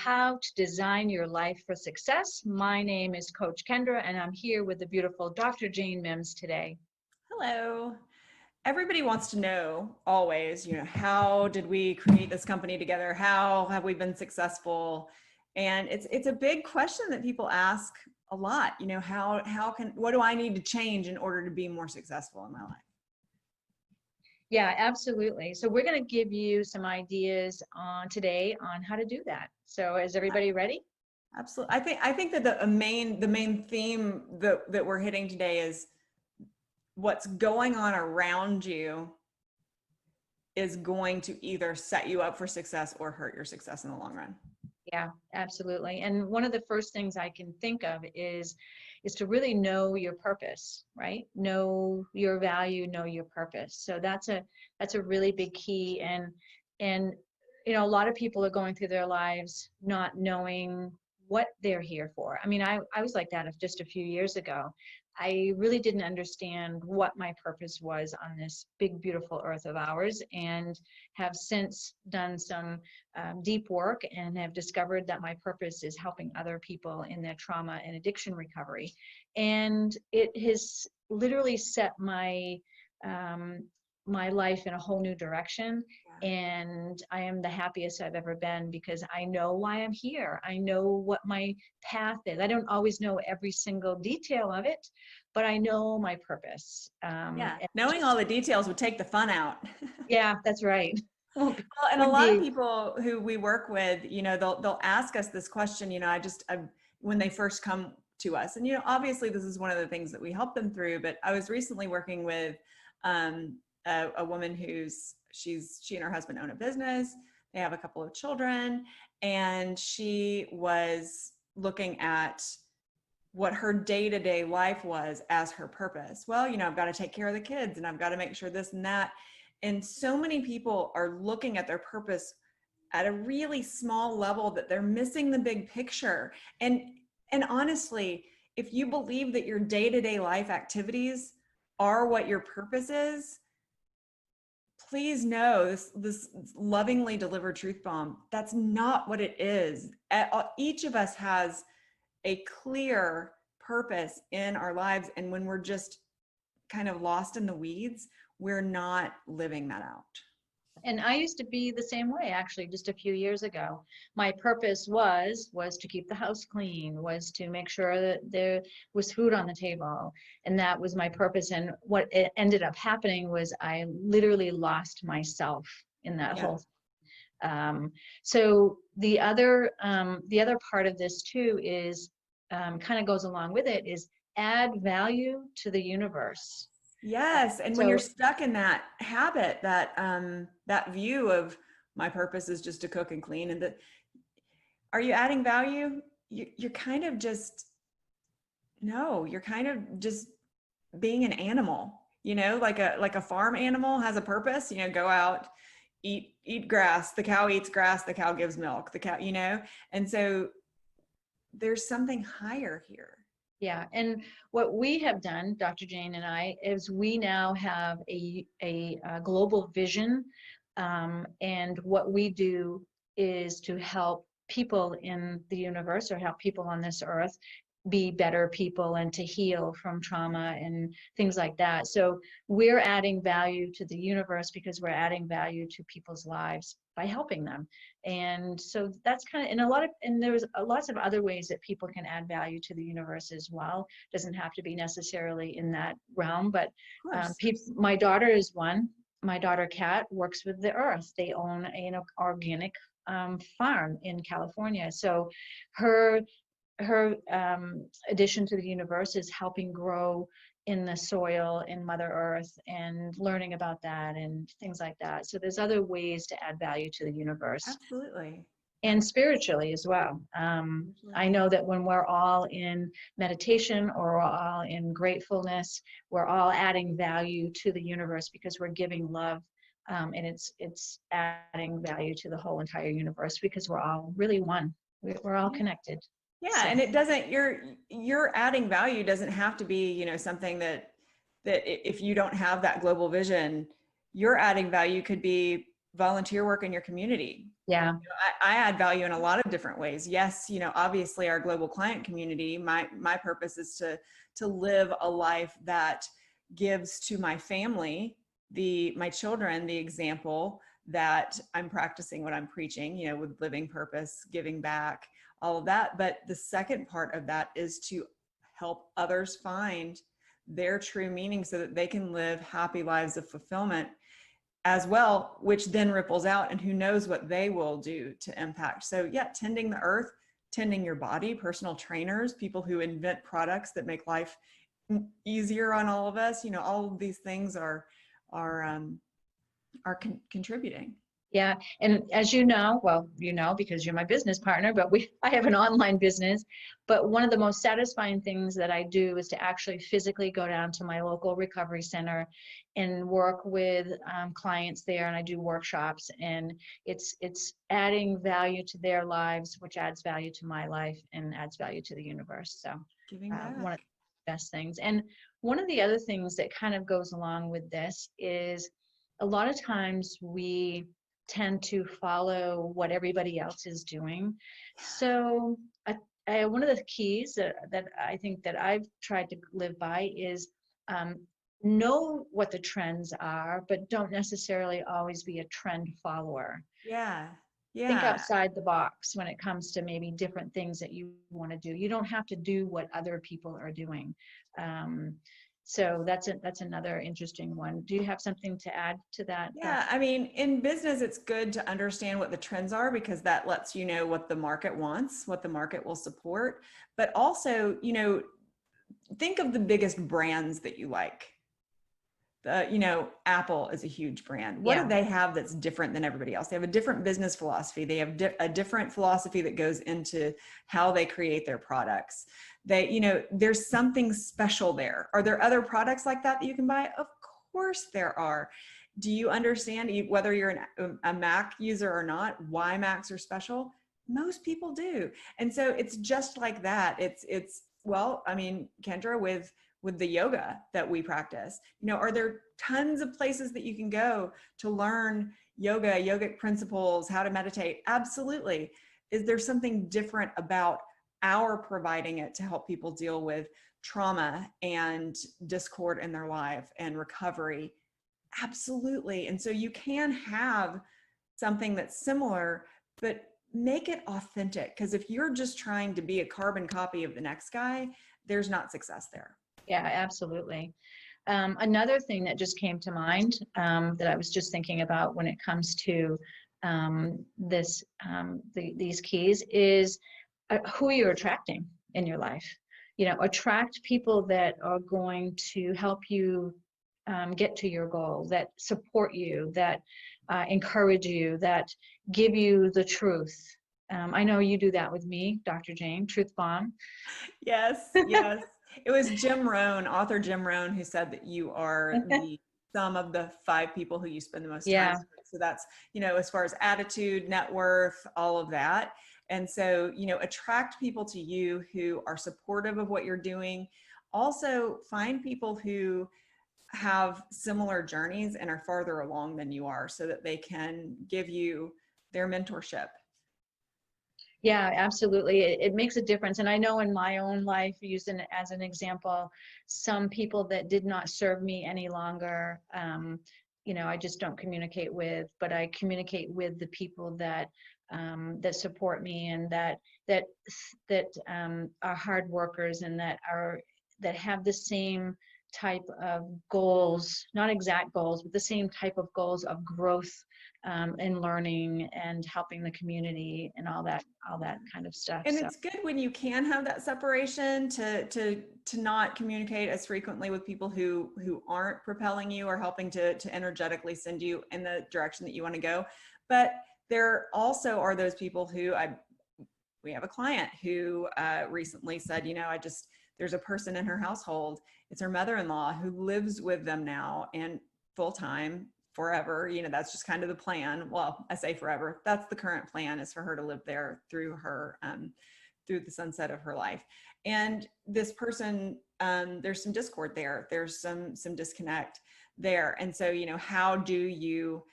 how to design your life for success. My name is Coach Kendra, and I'm here with the beautiful Dr. Jane Mims today. Hello. Everybody wants to know always, how did we create this company together? How have we been successful? And it's a big question that people ask a lot. What do I need to change in order to be more successful in my life? Yeah, absolutely. So we're going to give you some ideas today on how to do that. So is everybody ready? Absolutely. I think that the main theme that we're hitting today is what's going on around you is going to either set you up for success or hurt your success in the long run. Yeah, absolutely. And one of the first things I can think of is to really know your purpose, right? Know your value, know your purpose. So that's a really big key. And a lot of people are going through their lives not knowing what they're here for. I mean, I was like that just a few years ago. I really didn't understand what my purpose was on this big, beautiful earth of ours, and have since done some deep work and have discovered that my purpose is helping other people in their trauma and addiction recovery. And it has literally set my my life in a whole new direction. And I am the happiest I've ever been because I know why I'm here. I know what my path is. I don't always know every single detail of it, but I know my purpose. Knowing all the details would take the fun out. Yeah, that's right. Well, and a lot of people who we work with, they'll ask us this question, when they first come to us. And, obviously this is one of the things that we help them through, but I was recently working with a woman she and her husband own a business. They have a couple of children, and she was looking at what her day-to-day life was as her purpose. Well, I've got to take care of the kids, and I've got to make sure this and that. And so many people are looking at their purpose at a really small level that they're missing the big picture. And honestly, if you believe that your day-to-day life activities are what your purpose is, please know this lovingly delivered truth bomb. That's not what it is. Each of us has a clear purpose in our lives. And when we're just kind of lost in the weeds, we're not living that out. And I used to be the same way, actually, just a few years ago. My purpose was to keep the house clean, was to make sure that there was food on the table. And that was my purpose. And what it ended up happening was I literally lost myself in that whole thing. So the other part of this too is kind of goes along with it, is add value to the universe. Yes. And when you're stuck in that habit, that view of my purpose is just to cook and clean, and are you adding value? You're kind of just being an animal, like a farm animal has a purpose, go out, eat grass. The cow eats grass. The cow gives milk. The cow, and so there's something higher here. Yeah, and what we have done, Dr. Jane and I, is we now have a global vision, and what we do is to help people in the universe, or help people on this earth, be better people and to heal from trauma and things like that. So we're adding value to the universe because we're adding value to people's lives by helping them. And so that's kind of, and there's lots of other ways that people can add value to the universe as well. Doesn't have to be necessarily in that realm, but my daughter is one. My daughter Kat works with the earth. They own an organic farm in California. So her addition to the universe is helping grow in the soil in Mother Earth and learning about that and things like that. So there's other ways to add value to the universe. Absolutely. And spiritually as well. I know that when we're all in meditation or we're all in gratefulness, we're all adding value to the universe because we're giving love, and it's adding value to the whole entire universe because we're all really one. We're all connected. Yeah, and it doesn't, your adding value doesn't have to be, something that if you don't have that global vision, your adding value could be volunteer work in your community. Yeah. I add value in a lot of different ways. Yes, obviously our global client community, my purpose is to live a life that gives to my family, my children, the example that I'm practicing what I'm preaching, with living purpose, giving back, all of that. But the second part of that is to help others find their true meaning so that they can live happy lives of fulfillment as well, which then ripples out, and who knows what they will do to impact. So yeah, tending the earth, tending your body, personal trainers, people who invent products that make life easier on all of us, all of these things are contributing. Yeah. And as you know, well, because you're my business partner, but I have an online business. But one of the most satisfying things that I do is to actually physically go down to my local recovery center and work with clients there. And I do workshops, and it's adding value to their lives, which adds value to my life and adds value to the universe. So Giving back. one of the best things. And one of the other things that kind of goes along with this is a lot of times we tend to follow what everybody else is doing. So one of the keys that I think that I've tried to live by is know what the trends are, but don't necessarily always be a trend follower. Yeah. Think Yeah. outside the box when it comes to maybe different things that you want to do. You don't have to do what other people are doing. So that's another interesting one. Do you have something to add to that? Yeah, I mean, in business, it's good to understand what the trends are, because that lets you know what the market wants, what the market will support. But also, think of the biggest brands that you like. Apple is a huge brand. What do they have that's different than everybody else? They have a different business philosophy. They have a different philosophy that goes into how they create their products. There's something special there. Are there other products like that you can buy? Of course there are. Do you understand, whether you're a Mac user or not, why Macs are special? Most people do. And so it's just like that. Well, I mean, Kendra, with the yoga that we practice, are there tons of places that you can go to learn yogic principles, how to meditate? Absolutely. Is there something different about our providing it to help people deal with trauma and discord in their life and recovery? Absolutely. And so you can have something that's similar, but make it authentic. Because if you're just trying to be a carbon copy of the next guy, there's not success there. Yeah, absolutely. Another thing that just came to mind that I was just thinking about when it comes to these keys is who you're attracting in your life. Attract people that are going to help you get to your goal, that support you, that encourage you, that give you the truth. I know you do that with me, Dr. Jane, Truth Bomb. Yes, yes. It was Jim Rohn, author Jim Rohn, who said that you are the sum of the 5 people who you spend the most time with. So that's, as far as attitude, net worth, all of that. And so, attract people to you who are supportive of what you're doing. Also, find people who have similar journeys and are farther along than you are, so that they can give you their mentorship. Yeah, absolutely. It makes a difference. And I know in my own life, using it as an example, some people that did not serve me any longer, I just don't communicate with, but I communicate with the people that support me, and that are hard workers, and that have the same type of goals, not exact goals, but the same type of goals of growth and learning and helping the community and all that kind of stuff. And it's good when you can have that separation to not communicate as frequently with people who aren't propelling you or helping to energetically send you in the direction that you want to go. But there also are those people who we have a client who recently said, there's a person in her household, it's her mother-in-law, who lives with them now and full-time forever. That's just kind of the plan. Well, I say forever. That's the current plan, is for her to live there through her, through the sunset of her life. And this person, there's some discord there. There's some disconnect there. And so, how do you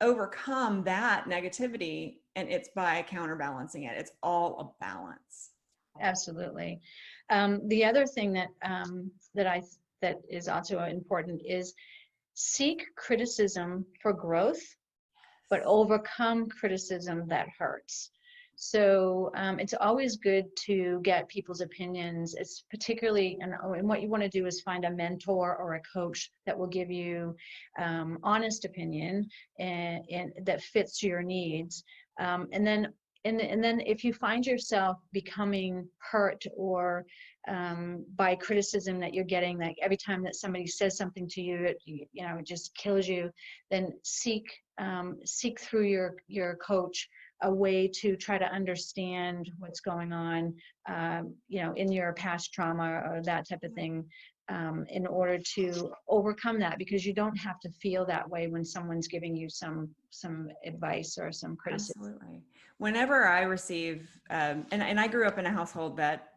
overcome that negativity, and it's by counterbalancing it. It's all a balance. Absolutely. The other thing that is also important is seek criticism for growth, but overcome criticism that hurts. So it's always good to get people's opinions. It's particularly, and what you want to do is find a mentor or a coach that will give you honest opinion and that fits your needs. And then if you find yourself becoming hurt or by criticism that you're getting, like every time that somebody says something to you, it just kills you, then seek through your coach a way to try to understand what's going on, in your past trauma or that type of thing, in order to overcome that, because you don't have to feel that way when someone's giving you some advice or some criticism. Absolutely. Whenever I receive, and I grew up in a household that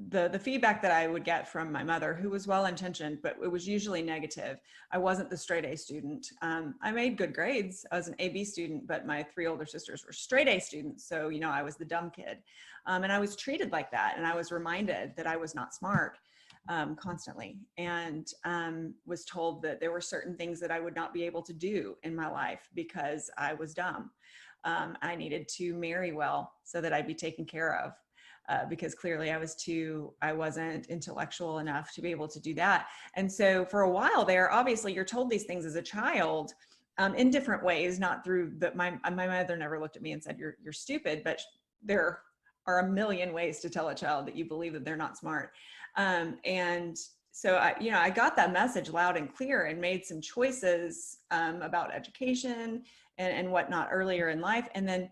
the feedback that I would get from my mother, who was well-intentioned, but it was usually negative. I wasn't the straight A student. I made good grades. I was an AB student, but my 3 older sisters were straight A students. So, I was the dumb kid. And I was treated like that. And I was reminded that I was not smart constantly, and was told that there were certain things that I would not be able to do in my life because I was dumb. I needed to marry well so that I'd be taken care of. Because clearly I wasn't intellectual enough to be able to do that. And so for a while there, obviously you're told these things as a child, in different ways, not through my mother never looked at me and said, you're stupid, but there are a million ways to tell a child that you believe that they're not smart. And so I got that message loud and clear and made some choices, about education and whatnot earlier in life. And then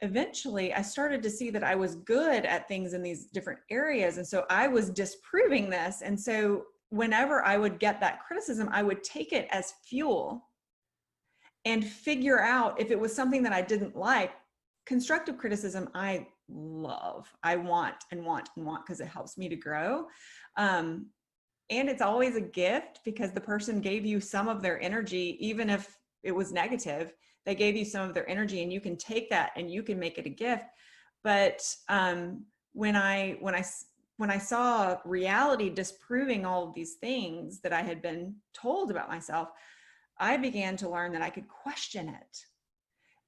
eventually I started to see that I was good at things in these different areas. And so I was disproving this. And so whenever I would get that criticism, I would take it as fuel and figure out if it was something that I didn't like. Constructive criticism, I love. I want and want and want because it helps me to grow. And it's always a gift because the person gave you some of their energy, even if it was negative. They gave you some of their energy, and you can take that and you can make it a gift. But when I saw reality disproving all of these things that I had been told about myself, I began to learn that I could question it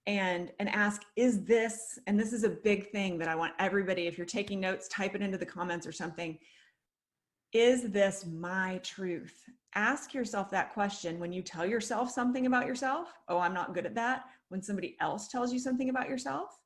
and ask, is this, and this is a big thing that I want everybody, if you're taking notes, type it into the comments or something. Is this my truth? Ask yourself that question when you tell yourself something about yourself. Oh, I'm not good at that. When somebody else tells you something about yourself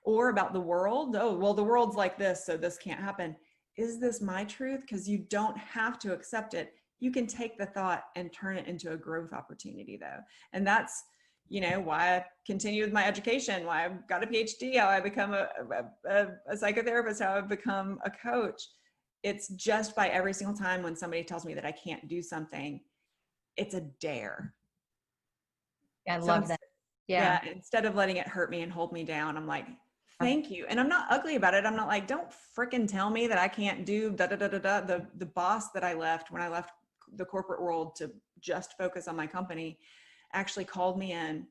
or about the world. Oh, well, the world's like this, so this can't happen. Is this my truth? Because you don't have to accept it. You can take the thought and turn it into a growth opportunity, though. And that's, why I continue with my education, why I've got a PhD, how I become a psychotherapist, how I've become a coach. It's just by every single time when somebody tells me that I can't do something, it's a dare. I love that. Yeah. Instead of letting it hurt me and hold me down, I'm like, thank you. And I'm not ugly about it. I'm not like, don't fricking tell me that I can't do da da da da da. The boss that I left when I left the corporate world to just focus on my company actually called me in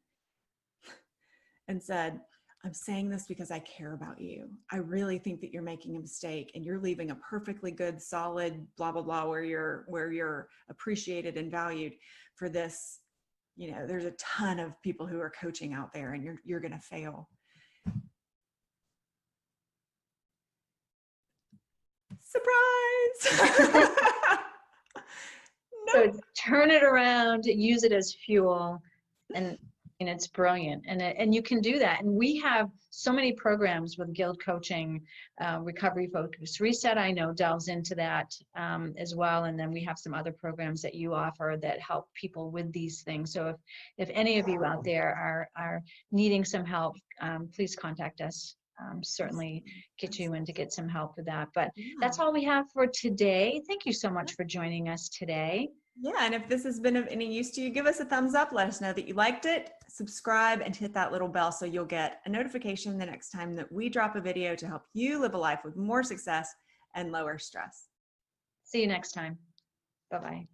and said, I'm saying this because I care about you. I really think that you're making a mistake and you're leaving a perfectly good, solid, blah, blah, blah, where you're appreciated and valued for this. There's a ton of people who are coaching out there and you're going to fail. Surprise. So turn it around, use it as fuel, and it's brilliant. And you can do that. And we have so many programs with GILD Coaching, Recovery Focus Reset, I know delves into that as well. And then we have some other programs that you offer that help people with these things. So if any of you out there are needing some help, please contact us. Certainly get you in to get some help with that. But that's all we have for today. Thank you so much for joining us today. Yeah, and if this has been of any use to you, give us a thumbs up. Let us know that you liked it. Subscribe and hit that little bell so you'll get a notification the next time that we drop a video to help you live a life with more success and lower stress. See you next time. Bye-bye.